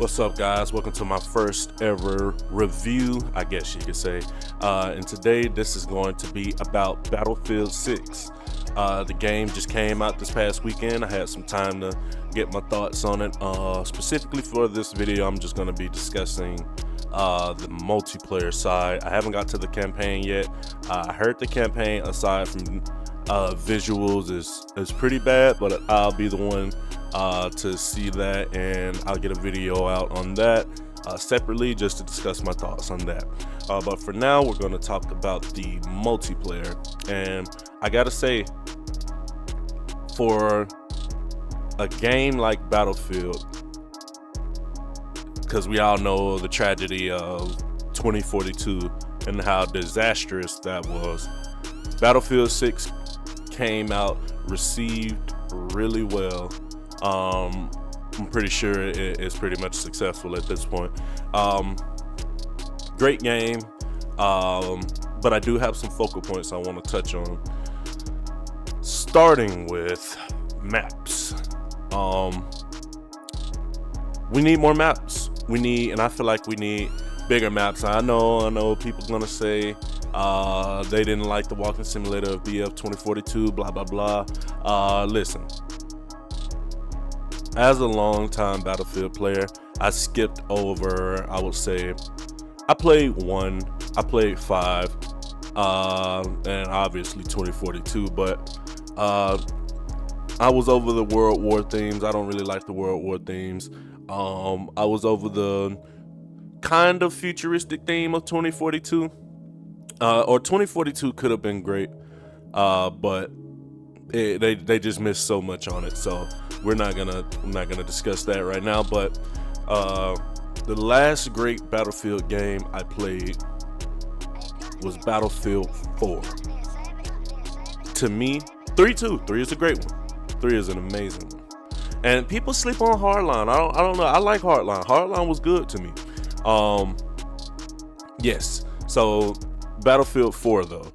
What's up, guys? Welcome to my first ever review, I guess you could say. And today this is going to be about Battlefield 6. The game just came out this past weekend. I had some time to get my thoughts on it. Specifically for this video, I'm just going to be discussing the multiplayer side. I haven't got to the campaign yet. I heard the campaign, aside from visuals, is pretty bad, but I'll be the one to see that, and I'll get a video out on that separately just to discuss my thoughts on that. But for now, we're going to talk about the multiplayer, and I gotta say, for a game like Battlefield, because we all know the tragedy of 2042 and how disastrous that was, Battlefield 6 came out, received really well. I'm pretty sure it's pretty much successful at this point. Great game, but I do have some focal points I want to touch on. Starting with maps. We need more maps. And I feel like we need bigger maps. I know people gonna say they didn't like the walking simulator of BF 2042, blah blah blah. Listen, as a long-time Battlefield player, I skipped over, I would say, I played 1, I played 5, and obviously 2042, but I was over the World War themes. I don't really like the World War themes. I was over the kind of futuristic theme of 2042, or 2042 could have been great, but they just missed so much on it, so I'm not gonna discuss that right now. But the last great Battlefield game I played was Battlefield 4. To me, 3 too. 3 is a great one. 3 is an amazing one. And people sleep on Hardline. I don't know. I like Hardline. Hardline was good to me. Yes. So Battlefield 4 though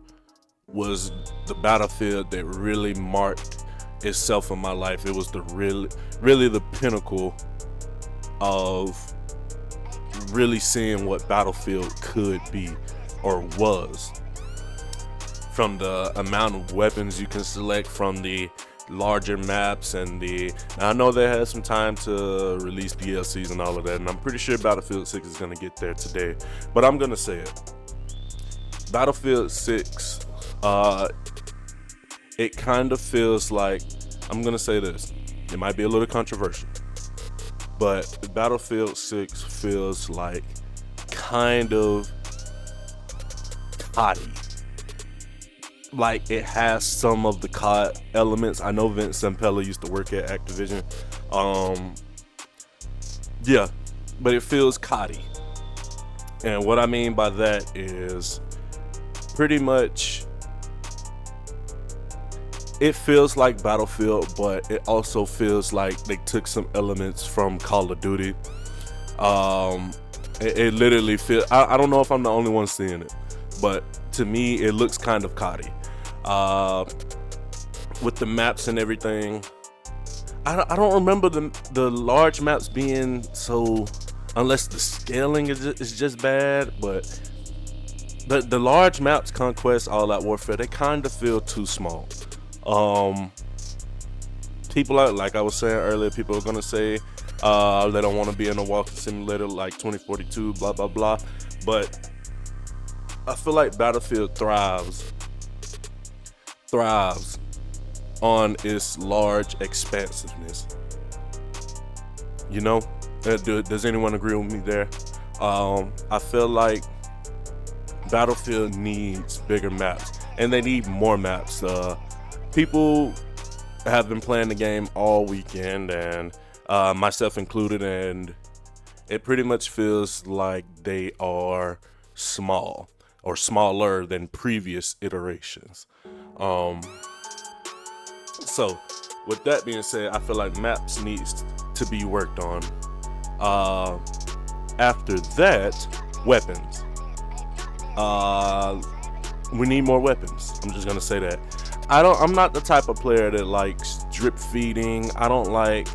was the Battlefield that really marked itself in my life. It was the really the pinnacle of really seeing what Battlefield could be or was. From the amount of weapons you can select, from the larger maps, and I know they had some time to release DLCs and all of that, and I'm pretty sure Battlefield 6 is going to get there today, but I'm going to say it. Battlefield 6, it kind of feels like, I'm going to say this, it might be a little controversial, but Battlefield 6 feels like kind of COD. Like, it has some of the COD elements. I know Vince Zampella used to work at Activision. Yeah, but it feels COD. And what I mean by that is pretty much it feels like Battlefield, but it also feels like they took some elements from Call of Duty. It literally feels, I don't know if I'm the only one seeing it, but to me it looks kind of COD. With the maps and everything, I don't remember the large maps being so, unless the scaling is just bad, but the large maps, Conquest, All Out Warfare, they kind of feel too small. People are, like I was saying earlier, people are gonna say they don't want to be in a walking simulator like 2042, blah blah blah, but I feel like Battlefield thrives on its large expansiveness. You know, does anyone agree with me there? I feel like Battlefield needs bigger maps, and they need more maps. People have been playing the game all weekend, and myself included, and it pretty much feels like they are small or smaller than previous iterations. So with that being said, I feel like maps needs to be worked on. After that, weapons. We need more weapons. I'm just gonna say that. I'm not the type of player that likes drip feeding. I don't like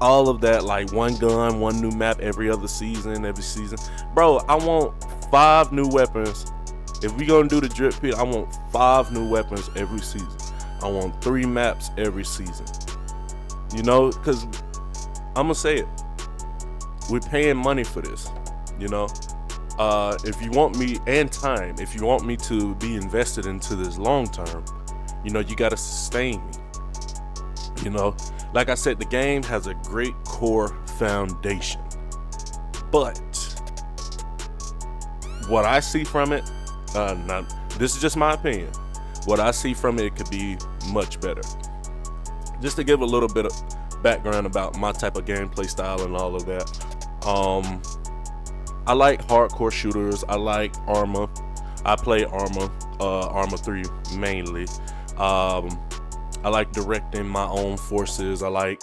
all of that, like one gun, one new map every season. Bro, I want 5 new weapons. If we gonna do the drip pit, I want 5 new weapons every season. I want 3 maps every season. You know, because I'm gonna say it. We're paying money for this. You know, if you want me, and time, if you want me to be invested into this long term, you know, you gotta sustain me. You know, like I said, the game has a great core foundation, but what I see from it, this is just my opinion. What I see from it could be much better. Just to give a little bit of background about my type of gameplay style and all of that. I like hardcore shooters. I like Arma. I play Arma, Arma 3 mainly. I like directing my own forces. I like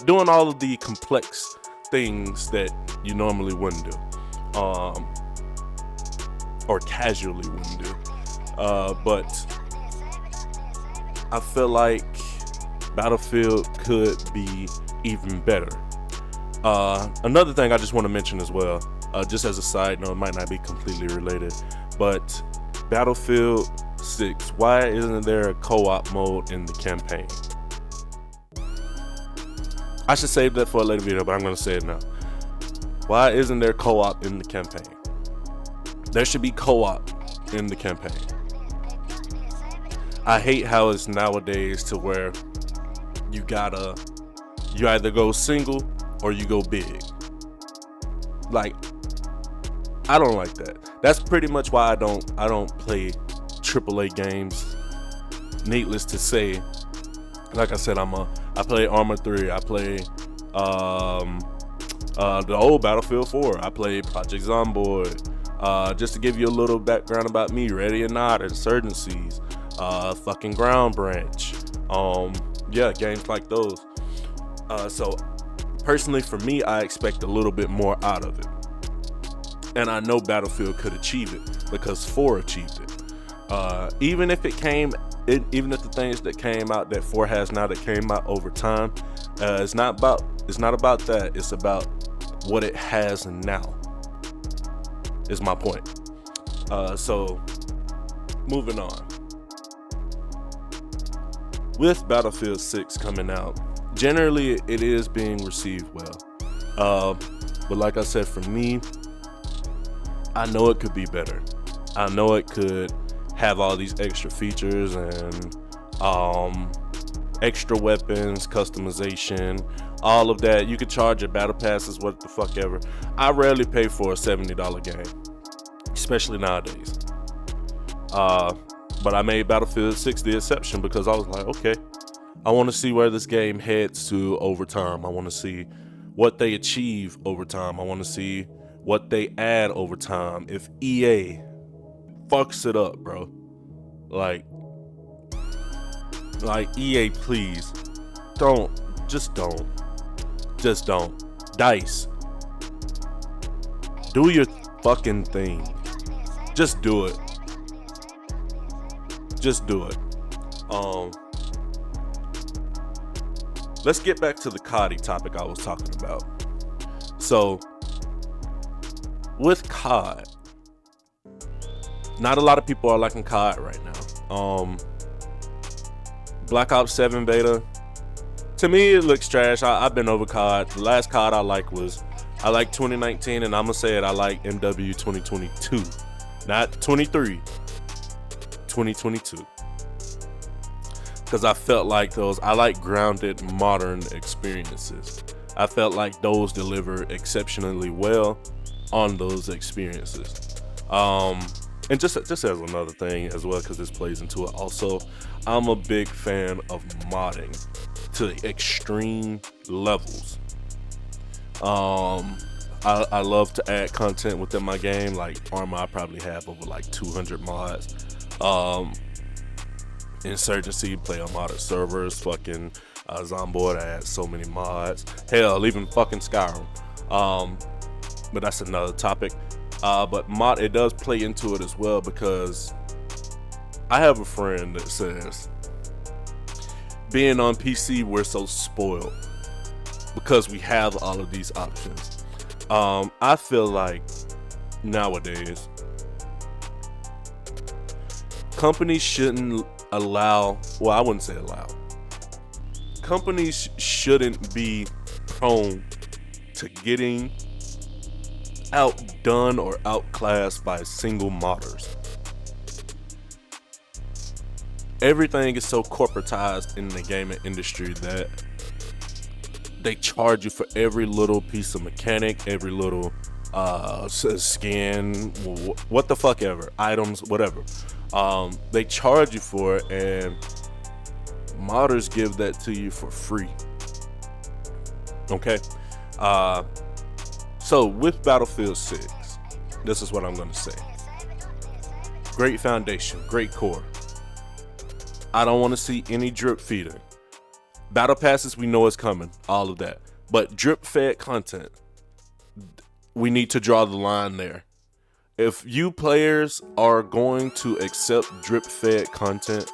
doing all of the complex things that you normally wouldn't do, or casually wouldn't do. But I feel like Battlefield could be even better. Another thing I just want to mention as well, just as a side note, it might not be completely related, but Battlefield 6, why isn't there a co-op mode in the campaign? I should save that for a later video, but I'm going to say it now. Why isn't there co-op in the campaign? There should be co-op in the campaign. I hate how it's nowadays to where you either go single or you go big. Like, I don't like that. That's pretty much why I don't play AAA games. Needless to say, like I said, I play Arma 3. I play the old Battlefield 4. I play Project Zomboid. Just to give you a little background about me, Ready or Not, Insurgencies, fucking Ground Branch. Yeah, games like those. So personally for me, I expect a little bit more out of it. And I know Battlefield could achieve it because 4 achieved it. Even if the things that came out that 4 has now that came out over time, it's not about that. It's about what it has now. Is my point. So moving on. With Battlefield 6 coming out, generally it is being received well. But like I said, for me, I know it could be better. I know it could have all these extra features and extra weapons, customization, all of that. You could charge your battle passes, what the fuck ever. I rarely pay for a $70 game, especially nowadays. But I made Battlefield 6 the exception because I was like, okay, I want to see where this game heads to over time. I want to see what they achieve over time. I want to see what they add over time. If EA fucks it up, bro, like EA, please just don't. DICE, do your fucking thing. Just do it. Let's get back to the COD topic I was talking about. So with COD, not a lot of people are liking COD right now. Black Ops 7 beta, to me it looks trash. I've been over COD. The last COD I liked 2019, and I'm gonna say it, I like MW 2022, not 23, 2022. Because I felt like I like grounded modern experiences. I felt like those deliver exceptionally well on those experiences. And just as another thing as well, because this plays into it also, I'm a big fan of modding to extreme levels. I love to add content within my game. Like Arma, I probably have over like 200 mods. Insurgency, play on modded servers. Fucking Zomboid, I had so many mods. Hell, even fucking Skyrim. But that's another topic. But it does play into it as well, because I have a friend that says, being on PC, we're so spoiled. because we have all of these options. I feel like nowadays companies shouldn't allow, well, I wouldn't say allow. Companies shouldn't be prone to getting outdone or outclassed by single modders. Everything is so corporatized in the gaming industry that they charge you for every little piece of mechanic, every little skin, what the fuck ever, items, whatever. They charge you for it, and modders give that to you for free. Okay? So with Battlefield 6, this is what I'm going to say. Great foundation, great core. I don't want to see any drip feeding. Battle passes, we know it's coming, all of that. But drip fed content, we need to draw the line there. If you players are going to accept drip fed content,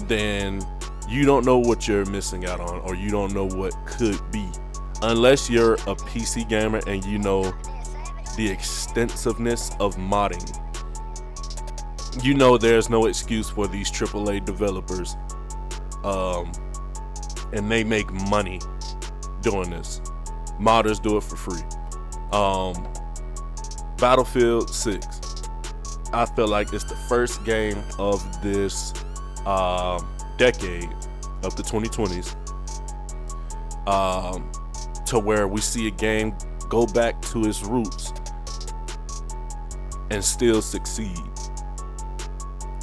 then you don't know what you're missing out on, or you don't know what could be. Unless you're a PC gamer and you know the extensiveness of modding. You know there's no excuse for these AAA developers. And they make money doing this. Modders do it for free. Battlefield 6. I feel like it's the first game of this decade of the 2020s to where we see a game go back to its roots and still succeed.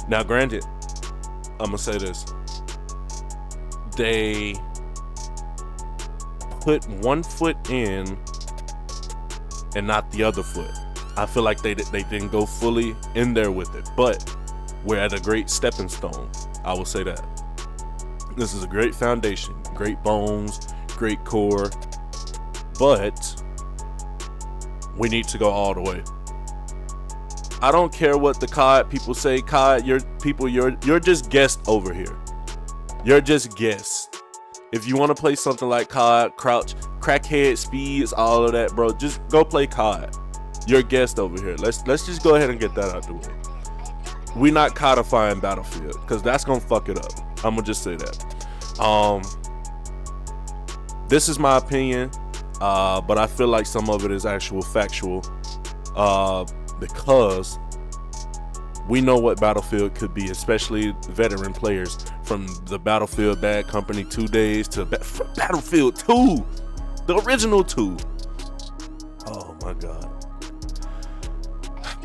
Now, granted, I'm gonna say this. They put one foot in and not the other foot. I feel like they didn't go fully in there with it, but we're at a great stepping stone. I will say that. This is a great foundation, great bones, great core, but we need to go all the way. I don't care what the COD people say. COD, you're just guests over here. You're just guests. If you want to play something like COD, Crouch, Crackhead, Speeds, all of that, bro, just go play COD. You're a guest over here. Let's just go ahead and get that out the way. We're not codifying Battlefield, because that's gonna fuck it up. I'm gonna just say that. This is my opinion, but I feel like some of it is actual factual, because we know what Battlefield could be, especially veteran players, from the Battlefield Bad Company 2 days to Battlefield 2, the original 2. Oh my God.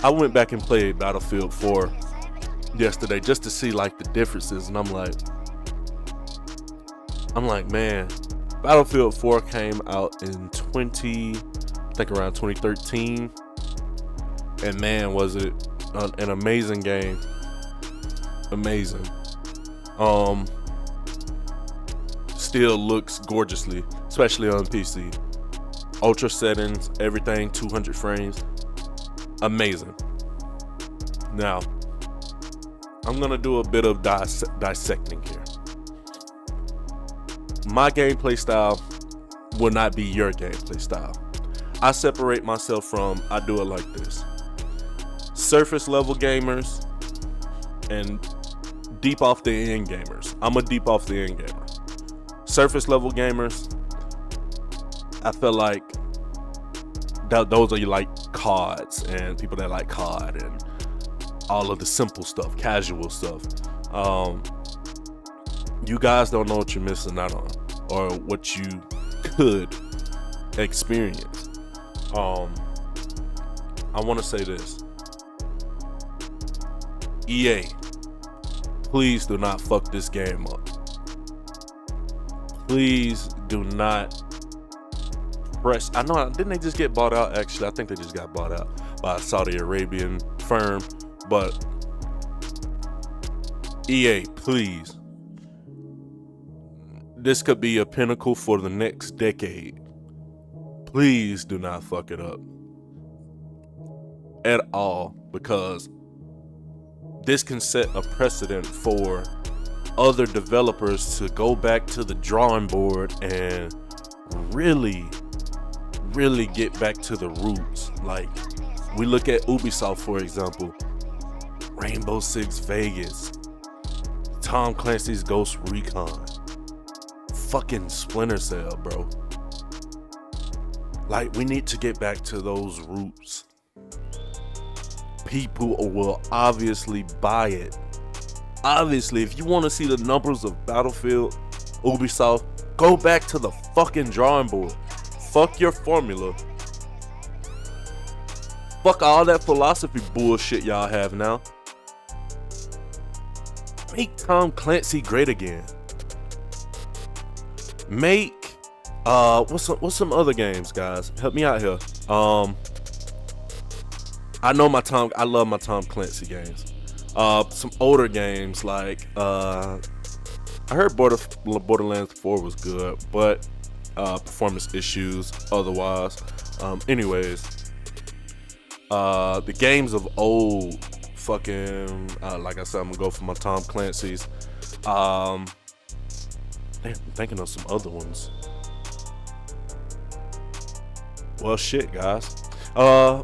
I went back and played Battlefield 4 yesterday just to see like the differences, and I'm like, man, Battlefield 4 came out in around 2013, and man, was it an amazing game. Amazing. Still looks gorgeously, especially on PC. Ultra settings, everything, 200 frames. Amazing. Now, I'm gonna do a bit of dissecting here. My gameplay style will not be your gameplay style. I separate myself from, I do it like this. Surface level gamers and deep off the end gamers. I'm a deep off the end gamer. Surface level gamers, I feel like those are like CODs and people that like COD and all of the simple stuff, casual stuff. You guys don't know what you're missing out on, or what you could experience. I want to say this. EA, please do not fuck this game up. Please do not press. I know, didn't they just get bought out? Actually, I think they just got bought out by a Saudi Arabian firm. But EA, please. This could be a pinnacle for the next decade. Please do not fuck it up at all, because this can set a precedent for other developers to go back to the drawing board and really get back to the roots. Like, we look at Ubisoft, for example, Rainbow Six Vegas, Tom Clancy's Ghost Recon, fucking Splinter Cell, bro. Like, we need to get back to those roots. People will obviously buy it. Obviously, if you want to see the numbers of Battlefield, Ubisoft, go back to the fucking drawing board. Fuck your formula. Fuck all that philosophy bullshit y'all have now. Make Tom Clancy great again. Make what's some other games, guys? Help me out here. I love my Tom Clancy games. Some older games like I heard Borderlands 4 was good, but performance issues otherwise. Anyways, the games of old, fucking like I said, I'm gonna go for my Tom Clancy's. I'm thinking of some other ones. Well, shit, guys. I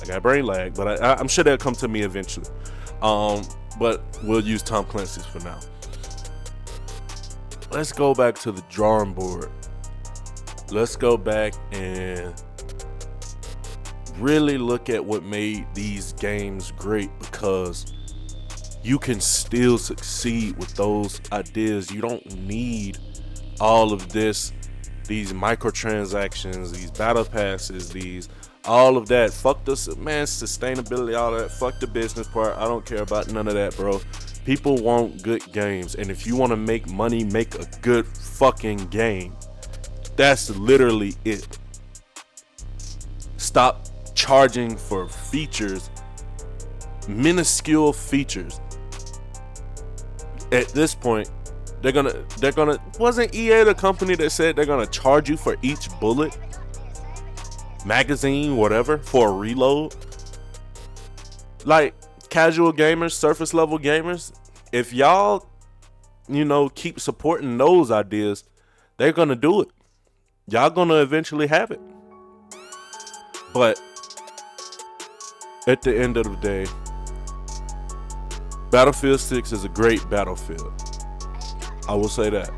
got brain lag, but I'm sure they'll come to me eventually. But we'll use Tom Clancy's for now. Let's go back to the drawing board. Let's go back and really look at what made these games great, because you can still succeed with those ideas. You don't need all of these microtransactions, these battle passes, all of that. Fuck this, man, sustainability, all that. Fuck the business part. I don't care about none of that, bro. People want good games, and if you want to make money, make a good fucking game. That's literally it. Stop charging for features, minuscule features. At this point, they're gonna wasn't EA the company that said they're gonna charge you for each bullet, magazine, whatever, for a reload? Like, casual gamers, surface level gamers, if y'all keep supporting those ideas, they're gonna do it. Y'all gonna eventually have it. But at the end of the day, Battlefield 6 is a great Battlefield. I will say that.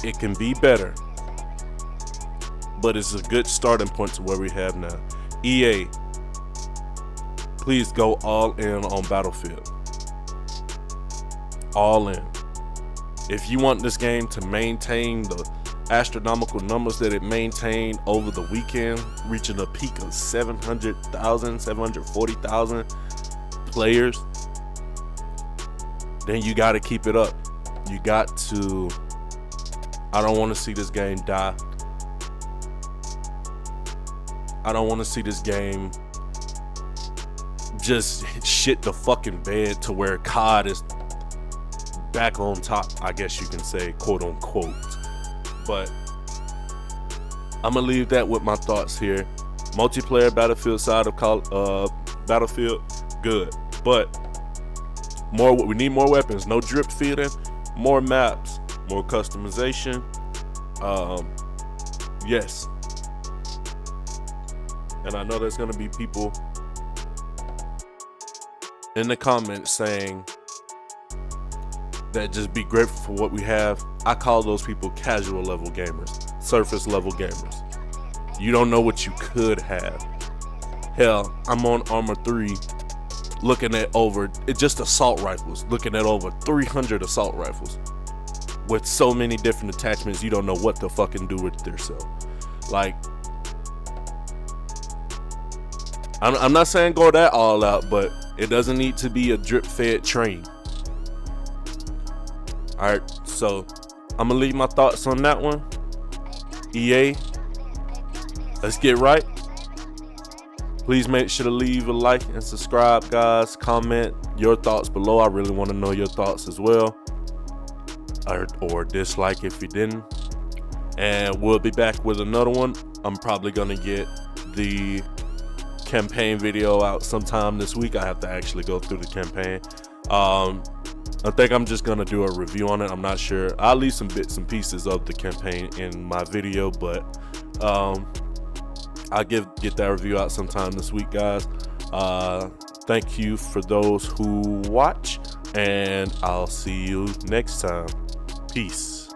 It can be better, but it's a good starting point to where we have now. EA, please go all in on Battlefield. All in. If you want this game to maintain the astronomical numbers that it maintained over the weekend, reaching a peak of 700,000, 740,000 players, then you got to keep it up. You got to. I don't want to see this game die. I don't want to see this game just shit the fucking bed to where COD is back on top, I guess you can say, quote unquote. But I'm gonna leave that with my thoughts here. Multiplayer Battlefield side of Battlefield, good, but we need more weapons. No drip feeding, more maps, more customization. Yes, and I know there's gonna be people in the comments saying that just be grateful for what we have. I call those people casual level gamers, surface level gamers. You don't know what you could have. Hell, I'm on Armor 3 looking at just assault rifles, looking at over 300 assault rifles with so many different attachments, you don't know what to fucking do with yourself. Like, I'm not saying go that all out, but it doesn't need to be a drip fed train. Alright, so I'm gonna leave my thoughts on that one. EA, let's get right. Please make sure to leave a like and subscribe, guys. Comment your thoughts below. I really want to know your thoughts as well. Or dislike if you didn't. And we'll be back with another one. I'm probably gonna get the campaign video out sometime this week. I have to actually go through the campaign. I think I'm just gonna do a review on it. I'm not sure. I'll leave some bits and pieces of the campaign in my video, but I'll get that review out sometime this week, guys. Thank you for those who watch, and I'll see you next time. Peace.